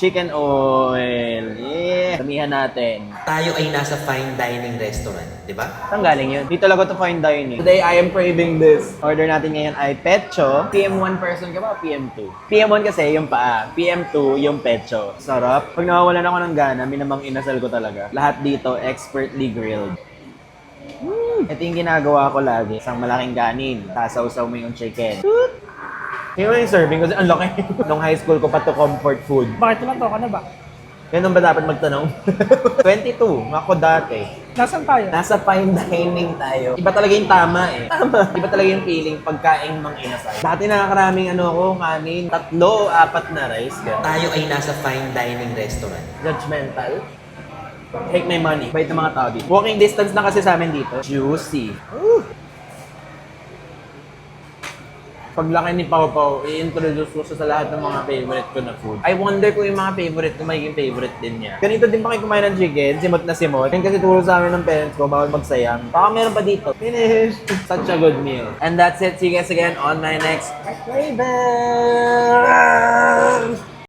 Chicken oil. Yeah. Damihan natin. Tayo ay nasa fine dining restaurant, di ba? Saan galing yun? Dito lang to fine dining. Today, I am craving this. Order natin ngayon ay pecho. PM1 person ka ba o PM2? PM1 kasi yung paa. PM2 yung pecho. Sarap. Pag nawawalan ako ng gana, minamang inasal ko talaga. Lahat dito, expertly grilled. Ito yung ginagawa ko lagi. Isang malaking kanin. Tasaw-saw mo yung chicken. Yung yung serving kasi ang laki. Nung high school ko pa to comfort food. Bakit naman to? Ka na ba? Ganun ba dapat magtanong? 22. Ako dati. Nasaan tayo? Nasa fine dining tayo. Iba talaga yung tama eh. Tama. Iba talaga yung feeling pagkain mang inasal. Dati nakakaraming kanin. 3, 4 na rice. Ganun. Tayo ay nasa fine dining restaurant. Judgmental. Take my money. Bait ng mga tao dito. Walking distance na kasi sa amin dito. Juicy. Paglaki ni Pau Pau, i-introduce ko siya sa lahat ng mga favorite ko na food. I wonder kung yung mga favorite ko magiging favorite din niya. Ganito din pa kayo kumain ng chicken, simot na simot. Yan kasi turo sa amin ng parents ko, bawal magsayang. Baka meron pa dito. Finish! Such a good meal. And that's it. See you guys again on my next flavor!